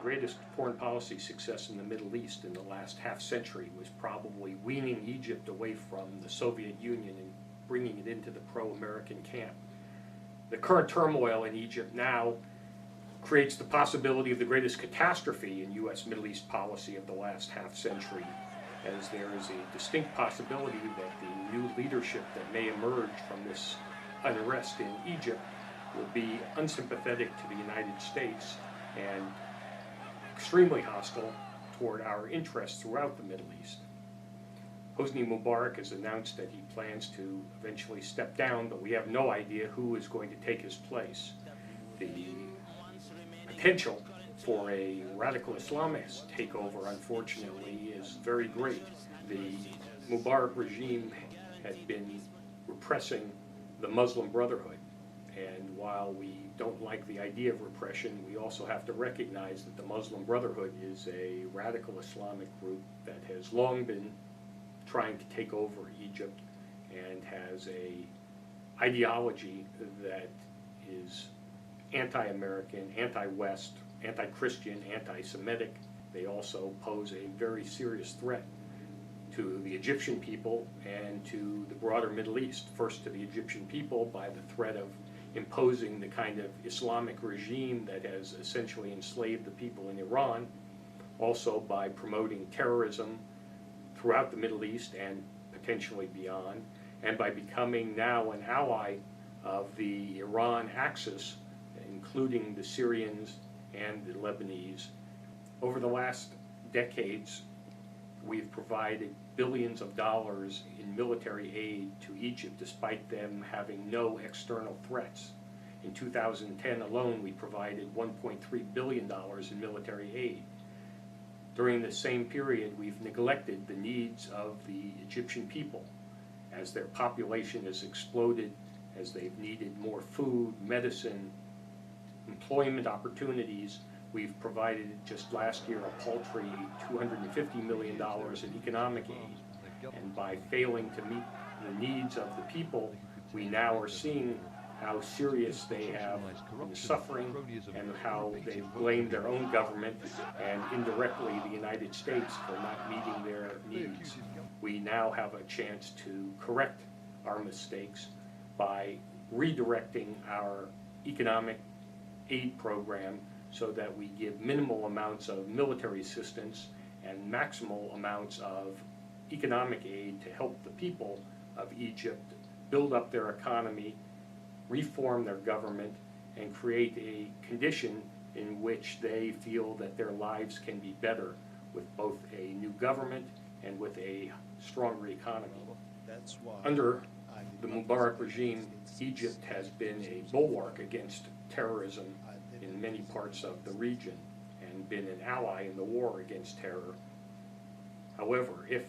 greatest foreign policy success in the Middle East in the last half-century was probably weaning Egypt away from the Soviet Union and bringing it into the pro-American camp. The current turmoil in Egypt now creates the possibility of the greatest catastrophe in U.S. Middle East policy of the last half-century, as there is a distinct possibility that the new leadership that may emerge from this unrest in Egypt will be unsympathetic to the United States and extremely hostile toward our interests throughout the Middle East. Hosni Mubarak has announced that he plans to eventually step down, but we have no idea who is going to take his place. The potential for a radical Islamist takeover, unfortunately, is very great. The Mubarak regime had been repressing the Muslim Brotherhood, and while we don't like the idea of repression, we also have to recognize that the Muslim Brotherhood is a radical Islamic group that has long been trying to take over Egypt and has a ideology that is anti-American, anti-West, anti-Christian, anti-Semitic. They also pose a very serious threat to the Egyptian people and to the broader Middle East. First to the Egyptian people by the threat of imposing the kind of Islamic regime that has essentially enslaved the people in Iran, also by promoting terrorism throughout the Middle East and potentially beyond, and by becoming now an ally of the Iran axis, including the Syrians and the Lebanese. Over the last decades, we've provided billions of dollars in military aid to Egypt despite them having no external threats. In 2010 alone, we provided $1.3 billion in military aid. During the same period, we've neglected the needs of the Egyptian people as their population has exploded, as they've needed more food, medicine, employment opportunities. We've provided just last year a paltry $250 million in economic aid. And by failing to meet the needs of the people, we now are seeing how serious they have been suffering and how they've blamed their own government and indirectly the United States for not meeting their needs. We now have a chance to correct our mistakes by redirecting our economic aid program so that we give minimal amounts of military assistance and maximal amounts of economic aid to help the people of Egypt build up their economy, reform their government, and create a condition in which they feel that their lives can be better with both a new government and with a stronger economy. Under the Mubarak regime, Egypt has been a bulwark against terrorism in many parts of the region and been an ally in the war against terror. However, if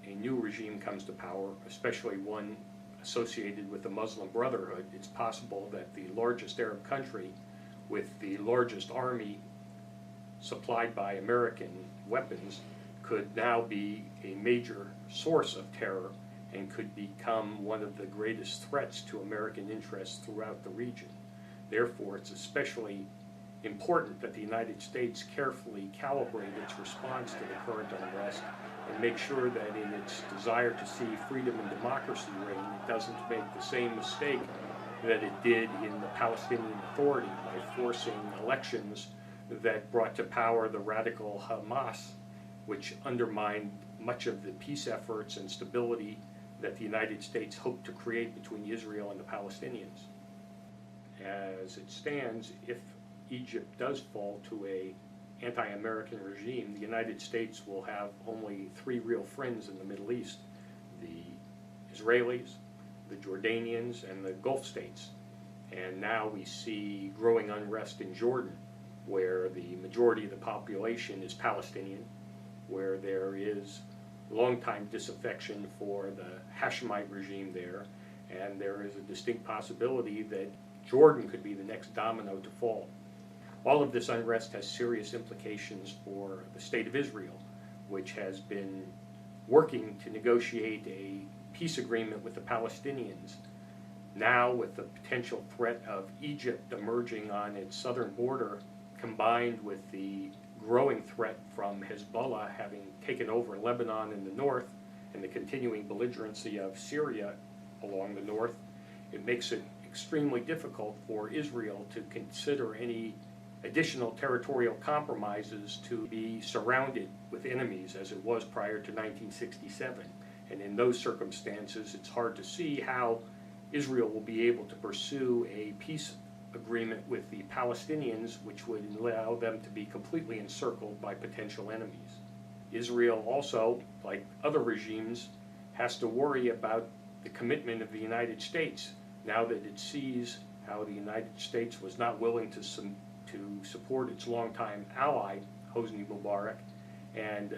a new regime comes to power, especially one associated with the Muslim Brotherhood, it's possible that the largest Arab country with the largest army supplied by American weapons could now be a major source of terror and could become one of the greatest threats to American interests throughout the region. Therefore, it's especially important that the United States carefully calibrate its response to the current unrest and make sure that in its desire to see freedom and democracy reign, it doesn't make the same mistake that it did in the Palestinian Authority by forcing elections that brought to power the radical Hamas, which undermined much of the peace efforts and stability that the United States hoped to create between Israel and the Palestinians. As it stands, if Egypt does fall to a anti-American regime, the United States will have only three real friends in the Middle East: the Israelis, the Jordanians, and the Gulf states. And now we see growing unrest in Jordan, where the majority of the population is Palestinian, where there is long-time disaffection for the Hashemite regime there, and there is a distinct possibility that Jordan could be the next domino to fall. All of this unrest has serious implications for the State of Israel, which has been working to negotiate a peace agreement with the Palestinians. Now, with the potential threat of Egypt emerging on its southern border, combined with the growing threat from Hezbollah having taken over Lebanon in the north and the continuing belligerency of Syria along the north, it makes it extremely difficult for Israel to consider any additional territorial compromises to be surrounded with enemies as it was prior to 1967. And in those circumstances, it's hard to see how Israel will be able to pursue a peace agreement with the Palestinians, which would allow them to be completely encircled by potential enemies. Israel also, like other regimes, has to worry about the commitment of the United States now that it sees how the United States was not willing to support its longtime ally, Hosni Mubarak, and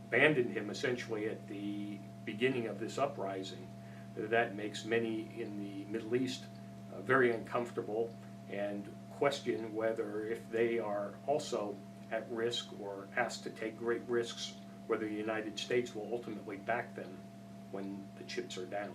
abandoned him essentially at the beginning of this uprising. That makes many in the Middle East very uncomfortable and question whether, if they are also at risk or asked to take great risks, whether the United States will ultimately back them when the chips are down.